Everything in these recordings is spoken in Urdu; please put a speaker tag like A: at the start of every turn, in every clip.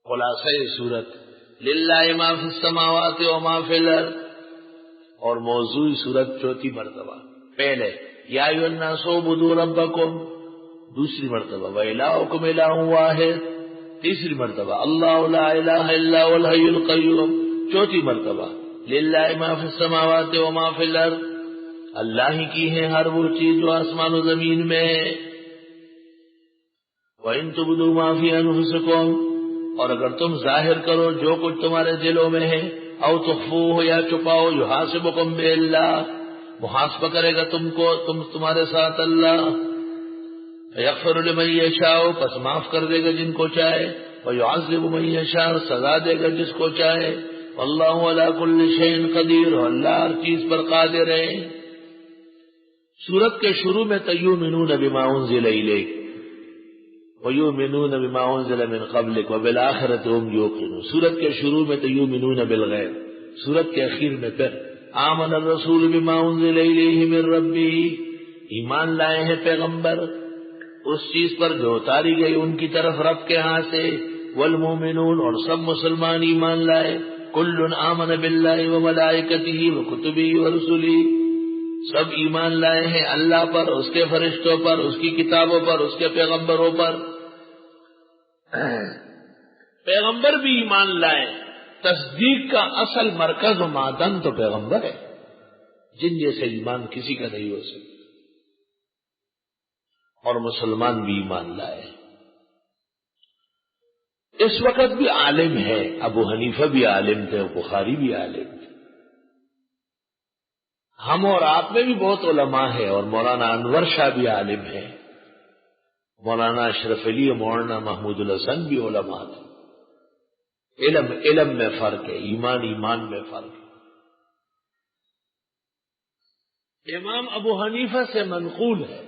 A: خلاصہ صورت للہ ما فی السماوات و ما فی الارض، اور موضوع صورت چوتھی مرتبہ، پہلے یا ایھا الناس اعبدوا ربکم، دوسری مرتبہ وإلہکم الہ واحد، تیسری مرتبہ اللہ لا الہ الا هو الحی القیوم، چوتھی مرتبہ للہ ما فی السماوات و ما فی الارض، اللہ ہی کی ہے ہر وہ چیز جو آسمان و زمین میں ہے۔ وَإِن تُبْدُوا مَا فِي أَنفُسِكُمْ، اور اگر تم ظاہر کرو جو کچھ تمہارے دلوں میں ہے، او تخفوہ یا چھپاؤ، یحاسبکم باللہ، محاسبہ کرے گا تمہارے ساتھ اللہ، فیغفر لمن یشاء، پس معاف کر دے گا جن کو چاہے، ویعذب من یشاء، سزا دے گا جس کو چاہے، واللہ علی کل شیء قدیر، اور اللہ ہر چیز پر قادر ہے۔ سورت کے شروع میں تیؤمنون بما انزل الیک ویؤمنون بما انزل من قبلک وبالآخرۃ هم یوقنون، سورت کے شروع میں تیؤمنون بالغیب، سورت کے اخیر میں پھر آمن الرسول بما انزل الیہ من ربہ، ایمان لائے ہیں پیغمبر اس چیز پر جو اتاری گئی ان کی طرف رب کے ہاں سے، والمؤمنون، اور سب مسلمان ایمان لائے، کل آمن باللہ وملائکتہ وکتبہ ورسلہ، سب ایمان لائے ہیں اللہ پر، اس کے فرشتوں پر، اس کی کتابوں پر، اس کے پیغمبروں پر۔ پیغمبر بھی ایمان لائے، تصدیق کا اصل مرکز و معدن تو پیغمبر ہے، جن جیسے ایمان کسی کا نہیں ہو سکتا، اور مسلمان بھی ایمان لائے۔ اس وقت بھی عالم ہے، ابو حنیفہ بھی عالم تھے، بخاری بھی عالم تھے، ہم اور آپ میں بھی بہت علماء ہیں، اور مولانا انور شاہ بھی عالم ہے، مولانا اشرف علی، مولانا محمود الحسن بھی علماء تھے۔ علم میں فرق ہے، ایمان میں فرق ہے۔ امام ابو حنیفہ سے منقول ہے،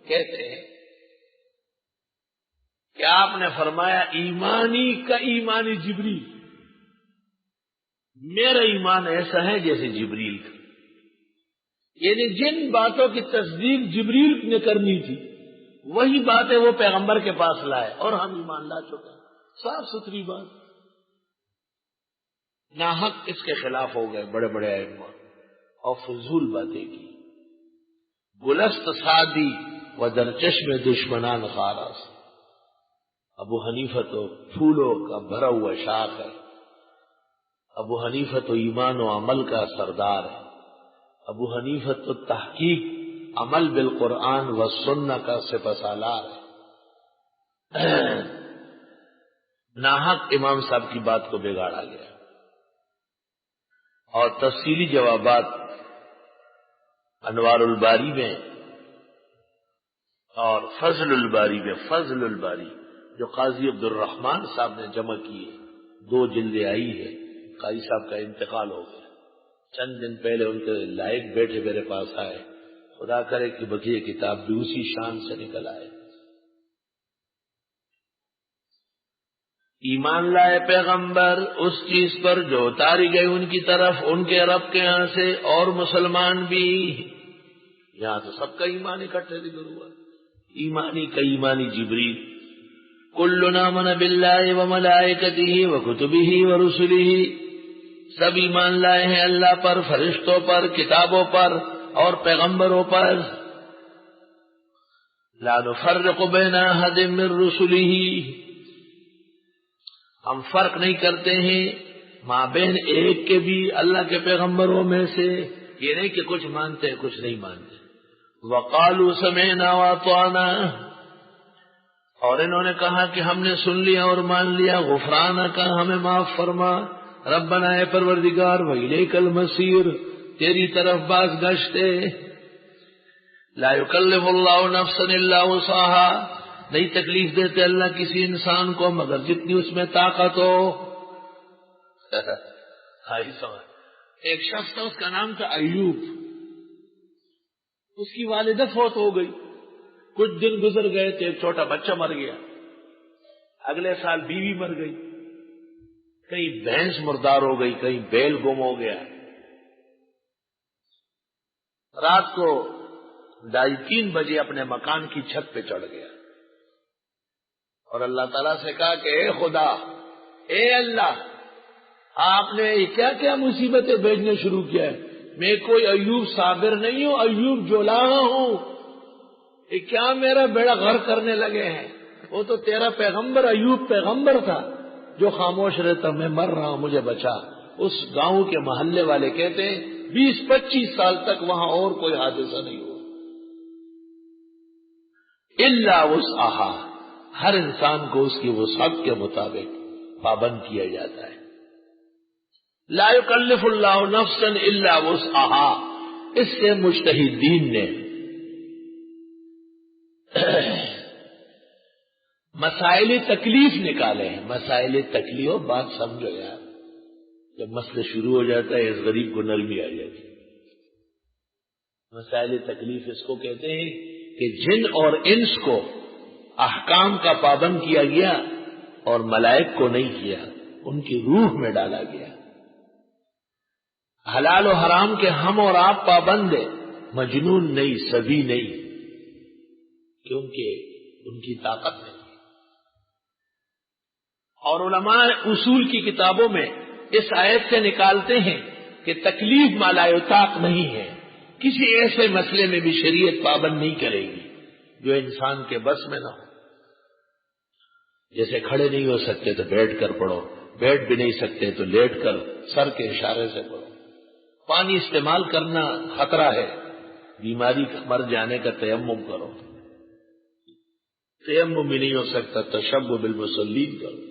A: کہتے ہیں کہ آپ نے فرمایا ایمانی کا ایمانی جبریل، میرا ایمان ایسا ہے جیسے جبریل کا، یعنی جن باتوں کی تصدیق جبریل نے کرنی تھی وہی باتیں وہ پیغمبر کے پاس لائے، اور ہم ایمان لا چکے ہیں، صاف ستھری بات۔ ناحق اس کے خلاف ہو گئے بڑے بڑے ائمہ، اور فضول باتیں کی، گلست سادی و در چشم دشمنان خاراس۔ ابو حنیفہ تو پھولوں کا بھرا ہوا شاخ ہے، ابو حنیفہ تو ایمان و عمل کا سردار ہے، ابو حنیفہ تو تحقیق عمل بالقرآن و سنہ کا سپہ سالار ہے۔ ناحق امام صاحب کی بات کو بگاڑا گیا، اور تفصیلی جوابات انوار الباری میں اور فضل الباری جو قاضی عبد الرحمن صاحب نے جمع کی ہے، 2 جلدیں آئی ہے، قاضی صاحب کا انتقال ہو گیا، چند دن پہلے ان کے لائق بیٹے میرے پاس آئے، خدا کرے کہ بقیہ کتاب بھی اسی شان سے نکل آئے۔ ایمان لائے پیغمبر اس چیز پر جو اتاری گئی ان کی طرف ان کے رب کے ہاں سے، اور مسلمان بھی، یہاں تو سب کا ایمان اکٹھے ذکر ہوا، ایمانی کا ایمانی جبریل، کل آمن باللہ وملائکتہ وکتبہ ورسلہ، سب ایمان لائے ہیں اللہ پر، فرشتوں پر، کتابوں پر اور پیغمبروں پر، لا نفرق بین احد من رسلہ، ہم فرق نہیں کرتے ہیں مابین ایک کے بھی اللہ کے پیغمبروں میں سے، یہ نہیں کہ کچھ مانتے ہیں کچھ نہیں مانتے۔ وقالوا سمعنا واطعنا، اور انہوں نے کہا کہ ہم نے سن لیا اور مان لیا، غفرانک، ہمیں معاف فرما، ربنا اے پروردگار، وإلیک المصیر، تیری طرف باز گشت ہے، لا یکلف اللہ نفسا الا وسعها، نہیں تکلیف دیتے اللہ کسی انسان کو مگر جتنی اس میں طاقت ہو۔ ایک شخص تھا، اس کا نام تھا ایوب، اس کی والدہ فوت ہو گئی، کچھ دن گزر گئے تو ایک چھوٹا بچہ مر گیا، اگلے سال بیوی مر گئی، کہیں بھینس مردار ہو گئی، کہیں بیل گم ہو گیا، رات کو 2:30 بجے اپنے مکان کی چھت پہ چڑھ گیا، اور اللہ تعالیٰ سے کہا کہ اے خدا، اے اللہ آپ نے کیا کیا مصیبتیں بھیجنے شروع کیا ہے، میں کوئی ایوب صابر نہیں ہوں، ایوب جولاہا ہوں، یہ کیا میرا بیڑا غرق کرنے لگے ہیں؟ وہ تو تیرا پیغمبر ایوب پیغمبر تھا جو خاموش رہتا، میں مر رہا ہوں مجھے بچا۔ اس گاؤں کے محلے والے کہتے ہیں 20-25 سال تک وہاں اور کوئی حادثہ نہیں ہوا۔ الا وسعہا، ہر انسان کو اس کی وسعت کے مطابق پابند کیا جاتا ہے۔ لا یکلف اللہ نفسا الا وسعہا، اس سے مجتہدین نے مسائل تکلیف نکالے ہیں۔ مسائل تکلیف، بات سمجھو یار، جب مسئلہ شروع ہو جاتا ہے اس غریب کو نرمی آ جاتی ہے۔ مسائل تکلیف اس کو کہتے ہیں کہ جن اور انس کو احکام کا پابند کیا گیا اور ملائک کو نہیں کیا، ان کی روح میں ڈالا گیا۔ حلال و حرام کے ہم اور آپ پابند ہیں، مجنون نہیں، سبھی نہیں، کیونکہ ان کی طاقت نہیں۔ اور علماء اصول کی کتابوں میں اس آیت سے نکالتے ہیں کہ تکلیف ما لا یطاق نہیں ہے، کسی ایسے مسئلے میں بھی شریعت پابند نہیں کرے گی جو انسان کے بس میں نہ ہو۔ جیسے کھڑے نہیں ہو سکتے تو بیٹھ کر پڑھو، بیٹھ بھی نہیں سکتے تو لیٹ کر سر کے اشارے سے پڑھو۔ پانی استعمال کرنا خطرہ ہے، بیماری کا مر جانے کا تیمم کرو، تیمم بھی نہیں ہو سکتا تشبہ بالمصلین کرو۔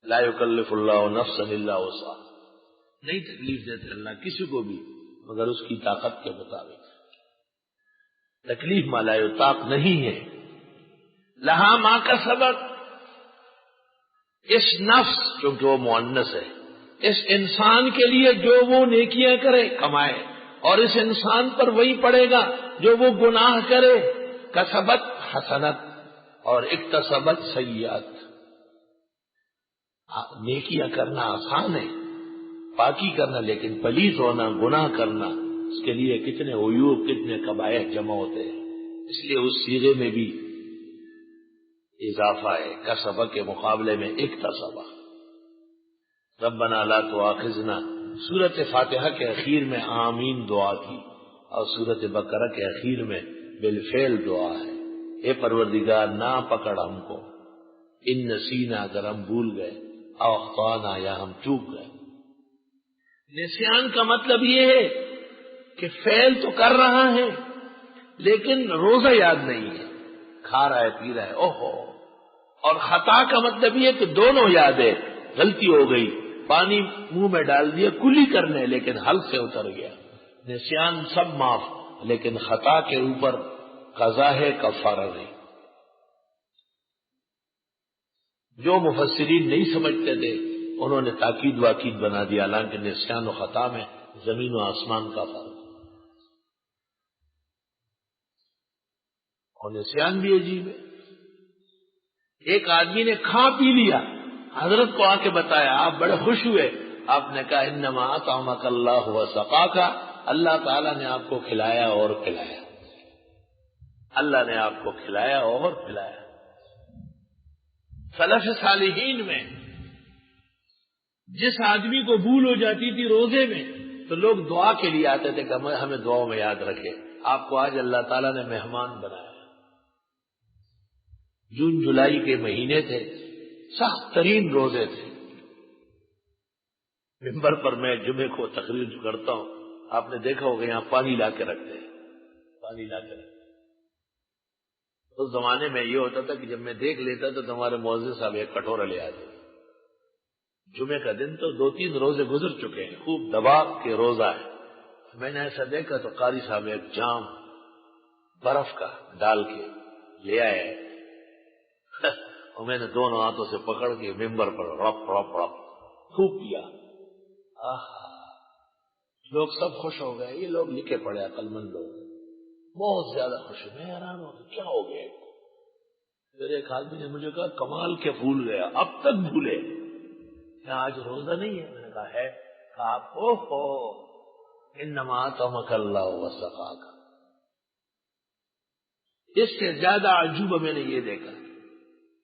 A: لا یکلف اللہ نفسا الا وسعہا، نہیں تکلیف دیتے اللہ کسی کو بھی مگر اس کی طاقت کے مطابق۔ تکلیف ما لا یطاق نہیں ہے۔ لہا ما کسبت، اس نفس چونکہ وہ مؤنث ہے، اس انسان کے لیے جو وہ نیکیاں کرے کمائے، اور اس انسان پر وہی پڑے گا جو وہ گناہ کرے۔ کسبت حسنت اور اکتسبت سیئات۔ نیکیاں کرنا آسان ہے، پاکی کرنا، لیکن پلیت ہونا، گناہ کرنا، اس کے لیے کتنے عیوب، کتنے قبائح جمع ہوتے ہیں۔ اس لیے اس صیغے میں بھی اضافہ ہے، کسبہ کے مقابلے میں اکتسبہ۔ ربنا لا تؤاخذنا، سورۃ فاتحہ کے اخیر میں آمین دعا کی، اور سورۃ بقرہ کے اخیر میں بالفعل دعا ہے، اے پروردگار نہ پکڑ ہم کو، ان نسینا، اگر ہم بھول گئے، او اخطانا، یا ہم چوک گئے۔ نسیان کا مطلب یہ ہے کہ فعل تو کر رہا ہے لیکن روزہ یاد نہیں ہے، کھا رہا ہے، پی رہا ہے، اوہو۔ اور خطا کا مطلب یہ کہ دونوں یاد ہے، غلطی ہو گئی، پانی منہ میں ڈال دیا کلی کرنے لیکن حلق سے اتر گیا۔ نسیان سب معاف، لیکن خطا کے اوپر قضا ہے، کفارہ نہیں۔ جو مفسرین نہیں سمجھتے تھے انہوں نے تاکید واکید بنا دیا، حالانکہ نسیان و خطا میں زمین و آسمان کا فرق۔ اور نسیان بھی عجیب ہے، ایک آدمی نے کھا پی لیا، حضرت کو آ کے بتایا، آپ بڑے خوش ہوئے، آپ نے کہا انما اطعمک اللہ وسقاک، اللہ تعالیٰ نے آپ کو کھلایا اور پلایا، اللہ نے آپ کو کھلایا اور پلایا۔ سلف صالحین میں جس آدمی کو بھول ہو جاتی تھی روزے میں تو لوگ دعا کے لیے آتے تھے کہ ہمیں دعاؤں میں یاد رکھے۔ آپ کو آج اللہ تعالیٰ نے مہمان بنایا۔ جون جولائی کے مہینے تھے، سخت ترین روزے تھے۔ ممبر پر میں جمعے کو تقریر کرتا ہوں، آپ نے دیکھا ہوگا یہاں پانی لا کے رکھتے ہیں، پانی لا کے رکھتے ہیں۔ اس زمانے میں یہ ہوتا تھا کہ جب میں دیکھ لیتا تو ہمارے مؤذن صاحب ایک کٹورا لے آتے۔ جمعے کا دن تو 2-3 روزے گزر چکے ہیں، خوب دباؤ کے روزہ ہے، میں نے ایسا دیکھا تو قاری صاحب ایک جام برف کا ڈال کے لے آئے اور میں نے دونوں ہاتھوں سے پکڑ کے ممبر پر رپ رپ رپ خوب پیا۔ لوگ سب خوش ہو گئے، یہ لوگ لکھے پڑے عقل مند لوگ، بہت زیادہ خوش ہوئے۔ میں حیران ہو گیا، کیا ہو گیا؟ پھر ایک آدمی نے مجھے کہا کمال کے بھول گیا، اب تک بھولے کیا آج روزہ نہیں ہے؟ میں نے کہا ہے۔ کہا اوہو انما اطعمک اللہ وسقاک۔ اس سے زیادہ عجوبہ میں نے یہ دیکھا،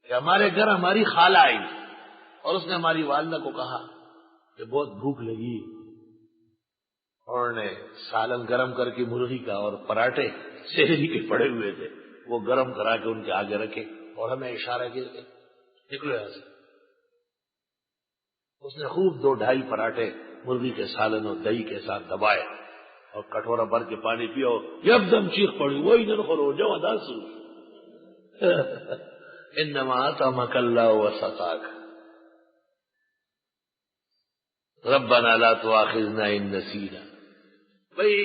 A: کہ ہمارے گھر ہماری خالہ آئی اور اس نے ہماری والدہ کو کہا کہ بہت بھوک لگی، اور نے سالن گرم کر کے مرغی کا اور پراٹھے شہری کے پڑے ہوئے تھے وہ گرم کرا کے ان کے آگے رکھے اور ہمیں اشارہ کیا کہ نکلو یہاں سے۔ اس نے خوب 2-2.5 پراٹھے مرغی کے سالن اور دہی کے ساتھ دبائے اور کٹورا بھر کے پانی پیا اور یک دم چیخ پڑی، وہی دن خورو جو ادا سو انما اطعمک اللہ وسقاک ربنا لا تؤاخذنا ان نسینا۔ بھائی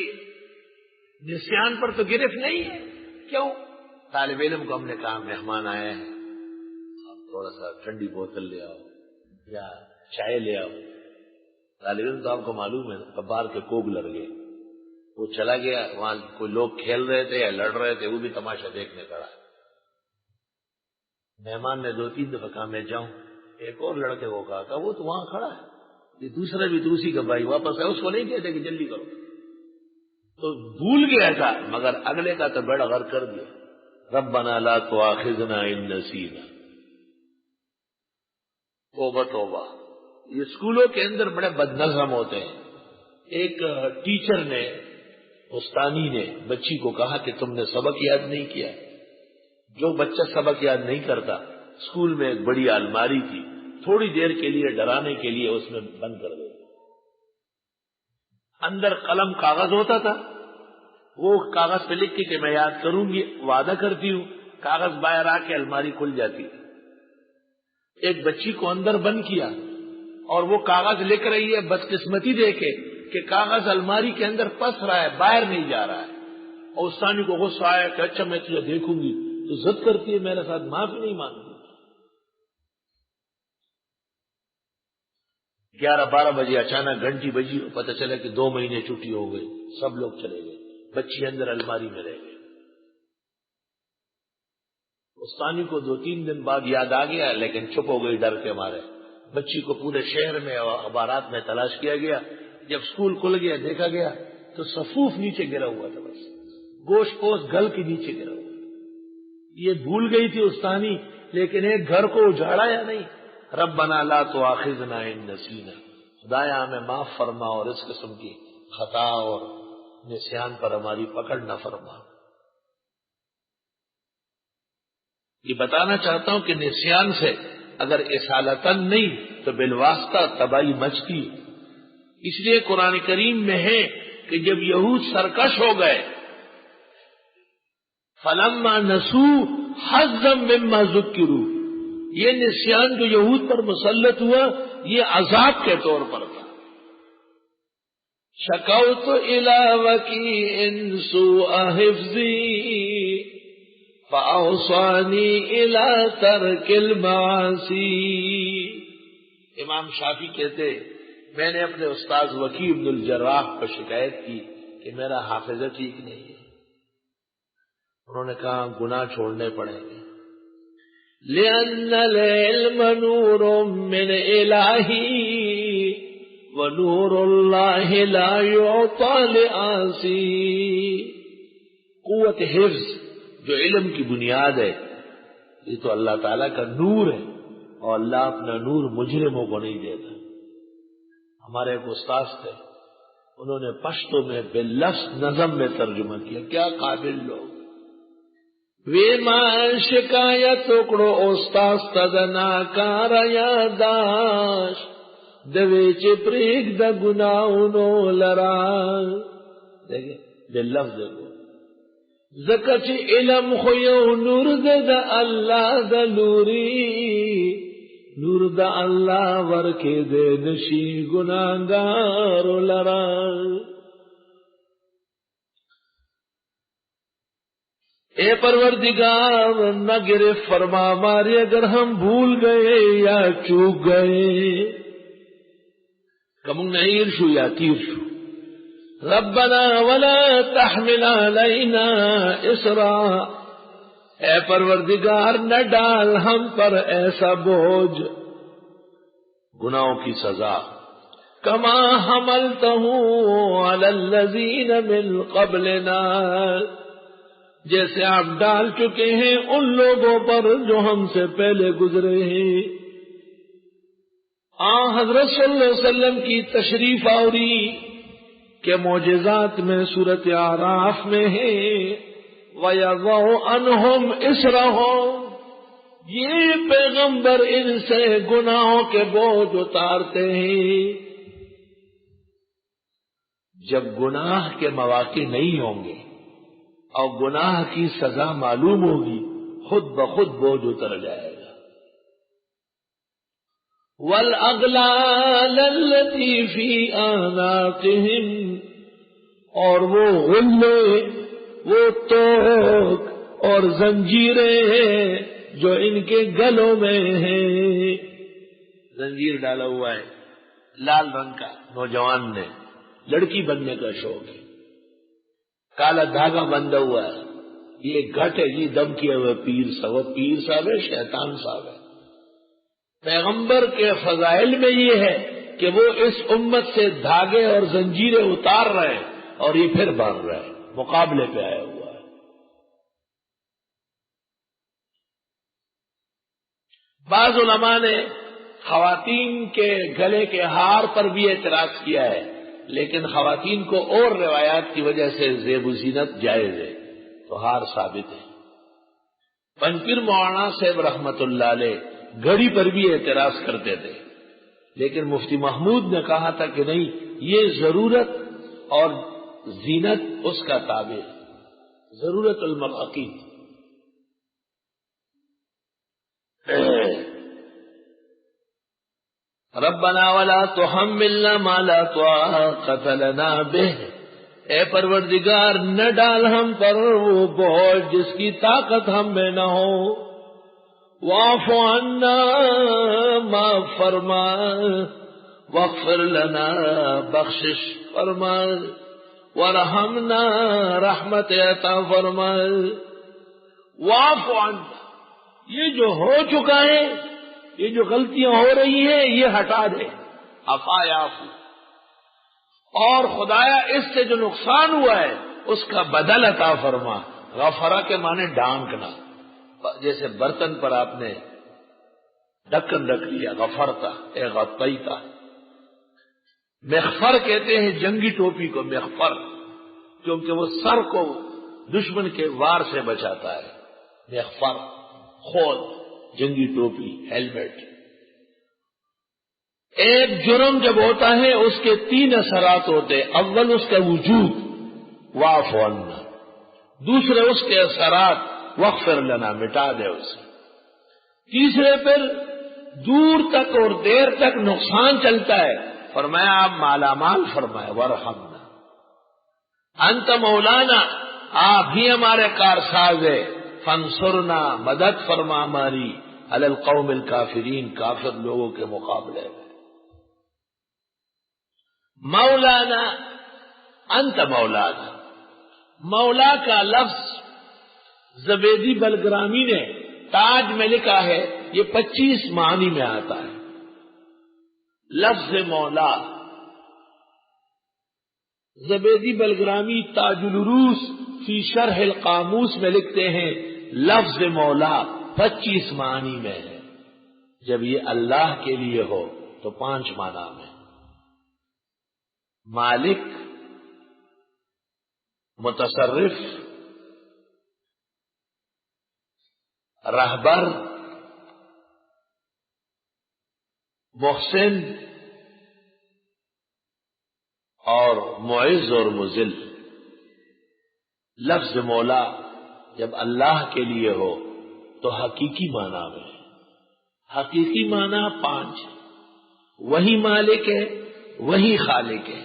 A: نسیان پر تو گرفت نہیں ہے، کیوں؟ طالب علم کو ہم نے کہا مہمان آئے ہیں، آپ تھوڑا سا ٹھنڈی بوتل لے آؤ یا چائے لے آؤ۔ طالب علم تو آپ کو معلوم ہے کبار کے کوگ لڑ گئے، وہ چلا گیا، وہاں کوئی لوگ کھیل رہے تھے یا لڑ رہے تھے، وہ بھی تماشا دیکھنے پڑا۔ مہمان نے 2-3 دفعہ کہا میں جاؤں، ایک اور لڑکے کو کہا وہ تو وہاں کھڑا ہے، یہ دوسرا بھی تو اسی کا بھائی واپس ہے، اس کو نہیں کہتے کہ جلدی کرو، تو بھول گیا تھا مگر اگلے کا تو بڑا غر کر دیا۔ ربنا لا تؤاخذنا ان نسینا۔ توبہ توبہ، یہ اسکولوں کے اندر بڑے بدنظم ہوتے ہیں۔ ایک ٹیچر نے، استانی نے بچی کو کہا کہ تم نے سبق یاد نہیں کیا۔ جو بچہ سبق یاد نہیں کرتا، اسکول میں ایک بڑی الماری تھی، تھوڑی دیر کے لیے ڈرانے کے لیے اس میں بند کر دیتے، اندر قلم کاغذ ہوتا تھا، وہ کاغذ پہ لکھ کے کہ میں یاد کروں گی، وعدہ کرتی ہوں، کاغذ باہر آ کے الماری کھل جاتی تھی۔ ایک بچی کو اندر بند کیا اور وہ کاغذ لکھ رہی ہے، بدقسمتی دیکھے کہ کاغذ الماری کے اندر پس رہا ہے، باہر نہیں جا رہا ہے، اور استانی کو غصہ آیا کہ اچھا میں تجھے دیکھوں گی، تو ضد کرتی ہے میرے ساتھ، معافی نہیں مانگتی۔ 11-12 بجے اچانک گھنٹی بجی، پتہ چلا کہ 2 مہینے چھٹی ہو گئی، سب لوگ چلے گئے، بچی اندر الماری میں رہ گئی۔ استانی کو 2-3 دن بعد یاد آ گیا، لیکن چھپ ہو گئی ڈر کے مارے۔ بچی کو پورے شہر میں اور اخبارات میں تلاش کیا گیا، جب اسکول کھل گیا دیکھا گیا تو صفوف نیچے گرا ہوا تھا، بس گوشت پوش گل کے نیچے گرا ہوا۔ یہ بھول گئی تھی استانی، لیکن ایک گھر کو اجاڑا یا نہیں۔ ربنا لا تؤاخذنا ان نسینا، خدایا ہمیں معاف فرما اور اس قسم کی خطا اور نسیان پر ہماری پکڑ نہ فرما۔ یہ بتانا چاہتا ہوں کہ نسیان سے اگر اصالتاً نہیں تو بالواسطہ تباہی مچتی ہے۔ اس لیے قرآن کریم میں ہے کہ جب یہود سرکش ہو گئے، فلما نسوا حظا مما ذکروا، یہ نسیان جو یہود پر مسلط ہوا یہ عذاب کے طور پر تھا۔ شکوت الی وکیع سوء حفظی فاوصانی الی ترک المعاصی۔ امام شافعی کہتے میں نے اپنے استاذ وکیع بن الجراح پر شکایت کی کہ میرا حافظہ ٹھیک نہیں ہے، انہوں نے کہا گناہ چھوڑنے پڑیں گے۔ لأن العلم نور من الہی ونور اللہ لا یعطى لعاصی۔ قوت حفظ جو علم کی بنیاد ہے، یہ تو اللہ تعالیٰ کا نور ہے، اور اللہ اپنا نور مجرموں کو نہیں دیتا۔ ہمارے ایک استاذ تھے، انہوں نے پشتو میں باللفظ نظم میں ترجمہ کیا، کیا قابل لوگ۔ وی ما شکایت ٹکڑو استاذ تدنا کار یاداش دوی چپریک دا گناہونو لرا۔ دیکھیں باللفظ دیکھو، زکچ علم خویو نور دا اللہ دا نوری، نور دا اللہ ورکے دے نشی گناہگار لرا۔ اے پروردگار نہ گرفت فرما مارے اگر ہم بھول گئے یا چوک گئے، کم نہیں شو یا تیر شو۔ ربنا ولا تحمل علینا اسرا، اے پروردگار نہ ڈال ہم پر ایسا بوجھ، گناہوں کی سزا، کما حملتہ علی الذین من قبلنا، جیسے آپ ڈال چکے ہیں ان لوگوں پر جو ہم سے پہلے گزرے ہیں۔ حضرت صلی اللہ علیہ وسلم کی تشریف آوری کے معجزات میں سورۃ اعراف میں ہے وَيَضَعُ عَنْهُمْ إِصْرَهُمْ، یہ پیغمبر ان سے گناہوں کے بوجھ اتارتے ہیں۔ جب گناہ کے مواقع نہیں ہوں گے اور گناہ کی سزا معلوم ہوگی، خود بخود بوجھ اتر جائے گا۔ وَالْأَغْلَالَ الَّتِي فِي أَعْنَاقِهِمْ، اور وہ غلے، وہ توق اور زنجیریں ہیں جو ان کے گلوں میں ہیں۔ زنجیر ڈالا ہوا ہے لال رنگ کا، نوجوان نے، لڑکی بننے کا شوق ہے، کالا دھاگا بندھا ہوا ہے، یہ گھٹ ہے جی، دم کیا ہوا پیر صاحب، وہ پیر صاحب ہے، شیطان صاحب ہے۔ پیغمبر کے فضائل میں یہ ہے کہ وہ اس امت سے دھاگے اور زنجیریں اتار رہے ہیں اور یہ پھر بڑھ رہے ہیں، مقابلے پہ آیا ہوا ہے۔ بعض علماء نے خواتین کے گلے کے ہار پر بھی اعتراض کیا ہے، لیکن خواتین کو اور روایات کی وجہ سے زیب و زینت جائز ہے تو ہار ثابت ہے۔ پنپیر مولانا صاحب رحمت اللہ علیہ گھڑی پر بھی اعتراض کرتے تھے، لیکن مفتی محمود نے کہا تھا کہ نہیں، یہ ضرورت اور زینت اس کا تابع ہے، ضرورت المقاصد۔ ربنا ولا تحملنا ما لا طاقة لنا به، اے پروردگار نہ ڈال ہم پر وہ بوجھ جس کی طاقت ہم میں نہ ہو۔ واعف عنا، معاف فرما، واغفر لنا، بخشش فرما، وارحمنا، رحمت عطا فرما۔ واعف عنا، یہ جو ہو چکا ہے، یہ جو غلطیاں ہو رہی ہیں، یہ ہٹا دے، عفا یعفو، اور خدایا اس سے جو نقصان ہوا ہے اس کا بدل عطا فرما۔ غفرہ کے معنی ڈھانکنا، جیسے برتن پر آپ نے ڈھکن رکھ لیا، غفرتا اے غطیتا۔ مغفر کہتے ہیں جنگی ٹوپی کو مغفر، کیونکہ وہ سر کو دشمن کے وار سے بچاتا ہے۔ مغفر خود، جنگی ٹوپی، ہیلمٹ۔ ایک جرم جب ہوتا ہے اس کے 3 اثرات ہوتے ہیں، اول اس کا وجود، واعف عنا، دوسرے اس کے اثرات، واغفر لنا، مٹا دے اسے، تیسرے پھر دور تک اور دیر تک نقصان چلتا ہے، فرمایا آپ مالا مال فرمائے، وارحمنا انت مولانا، آپ ہی ہمارے کارساز ہے، فانصرنا، مدد فرما ہماری، علی القوم الکافرین، کافر لوگوں کے مقابلے میں۔ مولانا، انت مولانا، مولا کا لفظ زبیدی بلگرامی نے تاج میں لکھا ہے، یہ 25 معنی میں آتا ہے۔ لفظ مولا زبیدی بلگرامی تاج العروس فی شرح القاموس میں لکھتے ہیں، لفظ مولا 25 معنی میں ہے۔ جب یہ اللہ کے لیے ہو تو 5 معنی میں، مالک، متصرف، رہبر، محسن اور معز اور مذل۔ لفظ مولا جب اللہ کے لیے ہو تو حقیقی معنی میں، حقیقی معنی 5، وہی مالک ہے، وہی خالق ہے،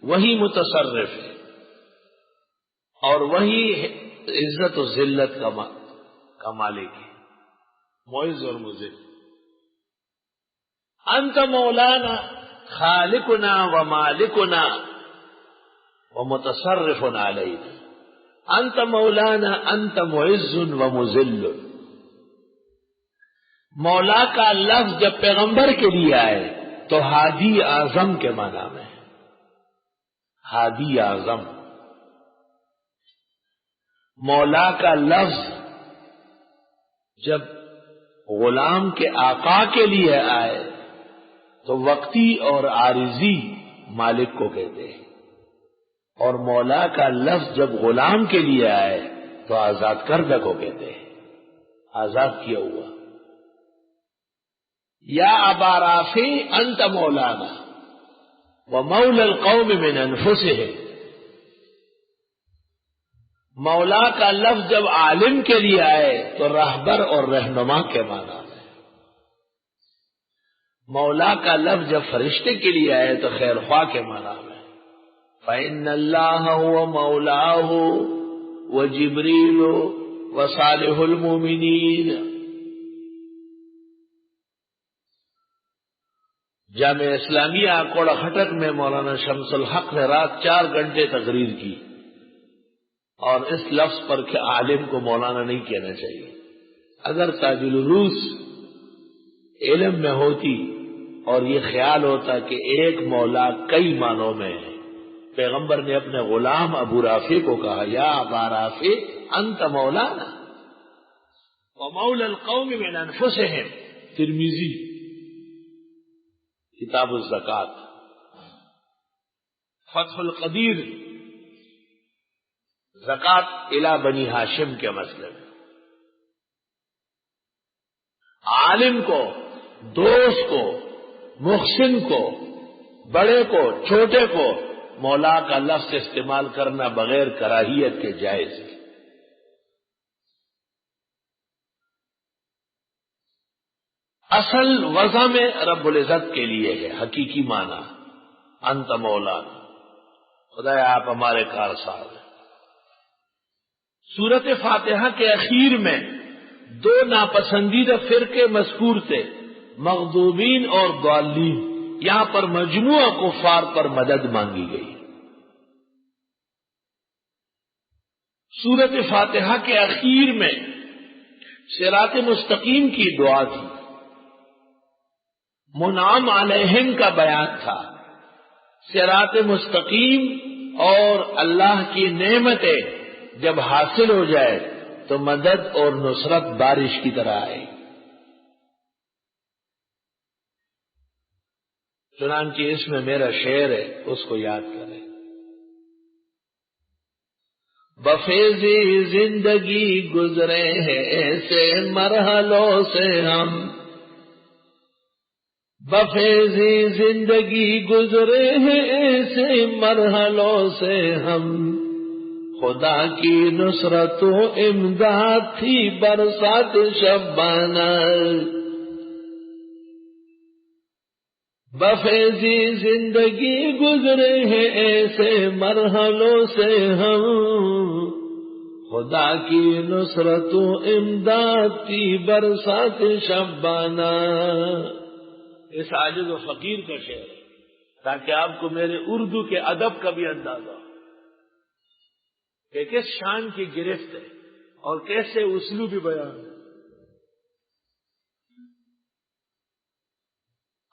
A: وہی متصرف ہے، اور وہی عزت و ذلت کا مالک ہے، معز اور مذل۔ انت مولانا، خالقنا و مالکنا و متصرف علینا، انت مولانا، انت معز و مذل۔ مولا کا لفظ جب پیغمبر کے لیے آئے تو ہادی اعظم کے معنی میں، ہادی اعظم۔ مولا کا لفظ جب غلام کے آقا کے لیے آئے تو وقتی اور عارضی مالک کو کہتے ہیں، اور مولا کا لفظ جب غلام کے لیے آئے تو آزاد کردہ کو کہتے ہیں، آزاد کیا ہوا۔ یا ابا رافع انت مولانا ومولا القوم من انفسهم، مولا کا لفظ جب عالم کے لیے آئے تو راہبر اور رہنما کے معنی میں، مولا کا لفظ جب فرشتے کے لیے آئے تو خیر خواہ کے معنی میں۔ فإن اللہ هو مولاه وجبریل وصالح المؤمنین۔ جامعہ اسلامیہ کوڑا خٹک میں مولانا شمس الحق نے رات 4 گھنٹے تقریر کی، اور اس لفظ پر کہ عالم کو مولانا نہیں کہنا چاہیے۔ اگر تاج العروس علم میں ہوتی اور یہ خیال ہوتا کہ ایک مولا کئی معنوں میں ہے، پیغمبر نے اپنے غلام ابو رافع کو کہا یا ابا رافع انت مولانا ومولا القوم من انفسهم، ترمذی کتاب الزکات، فتح القدیر زکات الی بنی ہاشم کے مسئلے میں۔ عالم کو، دوست کو، محسن کو، بڑے کو، چھوٹے کو مولا کا لفظ استعمال کرنا بغیر کراہیت کے جائز ہے۔ اصل وضع میں رب العزت کے لیے ہے، حقیقی معنی انت مولانا، خدایا آپ ہمارے کارساز ہیں۔ سورت فاتحہ کے اخیر میں 2 ناپسندیدہ فرقے مذکور تھے، مغضوبین اور ضالین۔ یہاں پر مجموعہ کفار پر مدد مانگی گئی۔ سورت فاتحہ کے اخیر میں صراط مستقیم کی دعا تھی، منعم علیہم کا بیان تھا۔ صراط مستقیم اور اللہ کی نعمتیں جب حاصل ہو جائے تو مدد اور نصرت بارش کی طرح آئے۔ چنانچہ اس میں میرا شعر ہے، اس کو یاد کریں۔ بفیضی زندگی گزرے ہیں ایسے مرحلوں سے ہم، بفیضی زندگی گزرے ہیں ایسے مرحلوں سے ہم، خدا کی نصرت و امداد تھی برسات شبانہ، بفیضی زندگی گزرے ہیں ایسے مرحلوں سے ہم، خدا کی نصرت و امداد تھی برسات شبانہ۔ اس عاجز و فقیر کا شعر ہے تاکہ آپ کو میرے اردو کے ادب کا بھی اندازہ ہو کہ کس شان کی گرفت ہے اور کیسے اسلوبی بیان ہے۔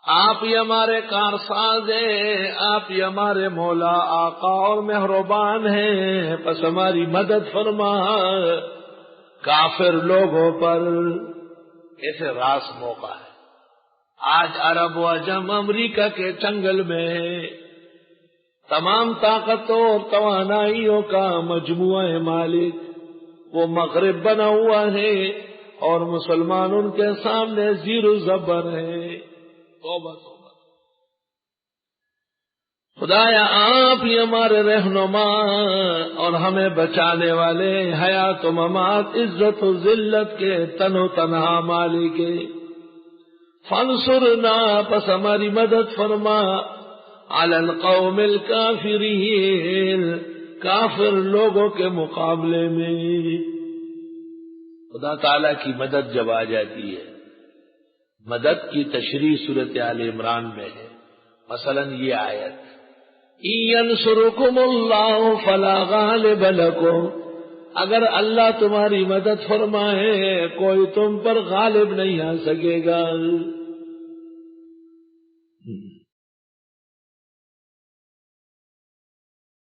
A: آپ ہی ہمارے کارساز ہیں، آپ ہی ہمارے مولا آقا اور مہربان ہیں، پس ہماری مدد فرما کافر لوگوں پر۔ ایسے راس موقع ہے، آج عرب و عجم امریکہ کے چنگل میں تمام طاقتوں اور توانائیوں کا مجموعہ مالک وہ مغرب بنا ہوا ہے اور مسلمان ان کے سامنے زیر و زبر ہے۔ توبہ توبہ، خدایا آپ ہی ہمارے رہنما اور ہمیں بچانے والے، حیات و ممات، عزت و ذلت کے تن و تنہا مالک، فانصرنا، پس ہماری مدد فرما، علی القوم الکافرین، کافر لوگوں کے مقابلے میں۔ خدا تعالی کی مدد جب آ جاتی ہے، مدد کی تشریح سورۃ آل عمران میں ہے۔ مثلا یہ آیت، ان ینصرکم اللہ فلا غالب لکم، اگر اللہ تمہاری مدد فرمائے کوئی تم پر غالب نہیں آ سکے گا۔